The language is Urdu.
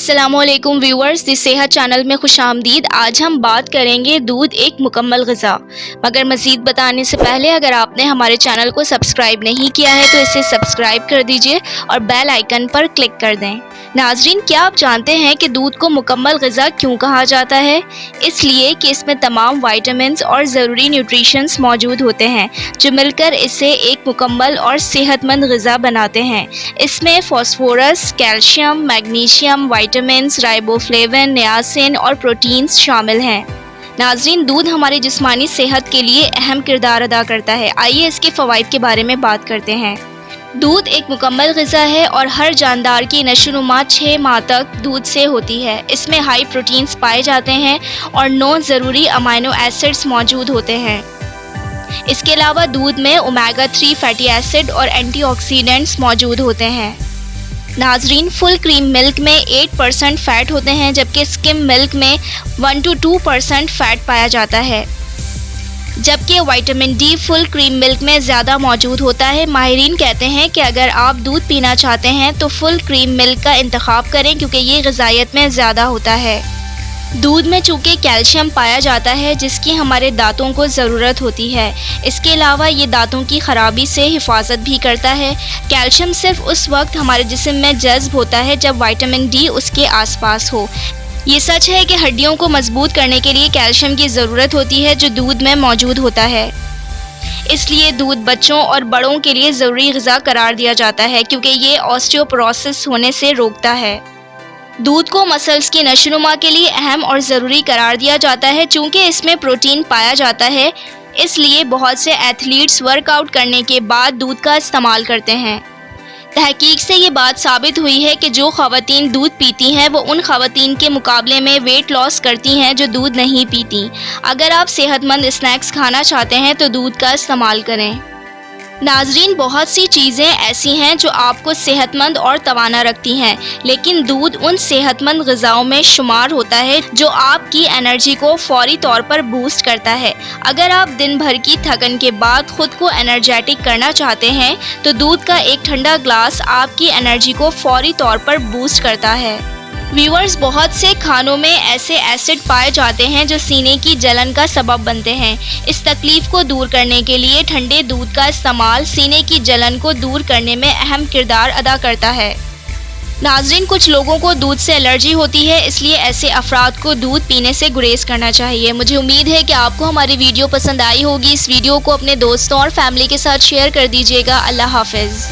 السلام علیکم ویورز، دی صحت چینل میں خوش آمدید۔ آج ہم بات کریں گے دودھ ایک مکمل غذا۔ مگر مزید بتانے سے پہلے اگر آپ نے ہمارے چینل کو سبسکرائب نہیں کیا ہے تو اسے سبسکرائب کر دیجئے اور بیل آئیکن پر کلک کر دیں۔ ناظرین، کیا آپ جانتے ہیں کہ دودھ کو مکمل غذا کیوں کہا جاتا ہے؟ اس لیے کہ اس میں تمام وائٹامنز اور ضروری نیوٹریشنز موجود ہوتے ہیں جو مل کر اسے ایک مکمل اور صحت مند غذا بناتے ہیں۔ اس میں فاسفورس، کیلشیم، میگنیشیم، وائٹامنز، رائبوفلیون، نیاسین اور پروٹینز شامل ہیں۔ ناظرین، دودھ ہماری جسمانی صحت کے لیے اہم کردار ادا کرتا ہے۔ آئیے اس کے فوائد کے بارے میں بات کرتے ہیں۔ دودھ ایک مکمل غذا ہے اور ہر جاندار کی نشو و نما 6 ماہ تک دودھ سے ہوتی ہے۔ اس میں ہائی پروٹینز پائے جاتے ہیں اور 9 ضروری امینو ایسڈز موجود ہوتے ہیں۔ اس کے علاوہ دودھ میں اومیگا 3 فیٹی ایسڈ اور اینٹی آکسیڈنٹس موجود ہوتے ہیں۔ ناظرین، فل کریم ملک میں 8% فیٹ ہوتے ہیں جبکہ سکم ملک میں 1 to 2% فیٹ پایا جاتا ہے، جبکہ وائٹامن ڈی فل کریم ملک میں زیادہ موجود ہوتا ہے۔ ماہرین کہتے ہیں کہ اگر آپ دودھ پینا چاہتے ہیں تو فل کریم ملک کا انتخاب کریں کیونکہ یہ غذائیت میں زیادہ ہوتا ہے۔ دودھ میں چونکہ کیلشیم پایا جاتا ہے جس کی ہمارے دانتوں کو ضرورت ہوتی ہے، اس کے علاوہ یہ دانتوں کی خرابی سے حفاظت بھی کرتا ہے۔ کیلشیم صرف اس وقت ہمارے جسم میں جذب ہوتا ہے جب وائٹامن ڈی اس کے آس پاس ہو۔ یہ سچ ہے کہ ہڈیوں کو مضبوط کرنے کے لیے کیلشیم کی ضرورت ہوتی ہے جو دودھ میں موجود ہوتا ہے۔ اس لیے دودھ بچوں اور بڑوں کے لیے ضروری غذا قرار دیا جاتا ہے کیونکہ یہ آسٹیوپروسس ہونے سے روکتا ہے۔ دودھ کو مسلز کی نشو و نما کے لیے اہم اور ضروری قرار دیا جاتا ہے چونکہ اس میں پروٹین پایا جاتا ہے، اس لیے بہت سے ایتھلیٹس ورک آؤٹ کرنے کے بعد دودھ کا استعمال کرتے ہیں۔ تحقیق سے یہ بات ثابت ہوئی ہے کہ جو خواتین دودھ پیتی ہیں وہ ان خواتین کے مقابلے میں ویٹ لاس کرتی ہیں جو دودھ نہیں پیتی۔ اگر آپ صحت مند اسنیکس کھانا چاہتے ہیں تو دودھ کا استعمال کریں۔ ناظرین، بہت سی چیزیں ایسی ہیں جو آپ کو صحت مند اور توانا رکھتی ہیں، لیکن دودھ ان صحت مند غذاؤں میں شمار ہوتا ہے جو آپ کی انرجی کو فوری طور پر بوسٹ کرتا ہے۔ اگر آپ دن بھر کی تھکن کے بعد خود کو انرجیٹک کرنا چاہتے ہیں تو دودھ کا ایک ٹھنڈا گلاس آپ کی انرجی کو فوری طور پر بوسٹ کرتا ہے۔ ویورز، بہت سے کھانوں میں ایسے ایسڈ پائے جاتے ہیں جو سینے کی جلن کا سبب بنتے ہیں۔ اس تکلیف کو دور کرنے کے لیے ٹھنڈے دودھ کا استعمال سینے کی جلن کو دور کرنے میں اہم کردار ادا کرتا ہے۔ ناظرین، کچھ لوگوں کو دودھ سے الرجی ہوتی ہے، اس لیے ایسے افراد کو دودھ پینے سے گریز کرنا چاہیے۔ مجھے امید ہے کہ آپ کو ہماری ویڈیو پسند آئی ہوگی۔ اس ویڈیو کو اپنے دوستوں اور فیملی کے ساتھ شیئر کر دیجیے گا۔ اللہ حافظ۔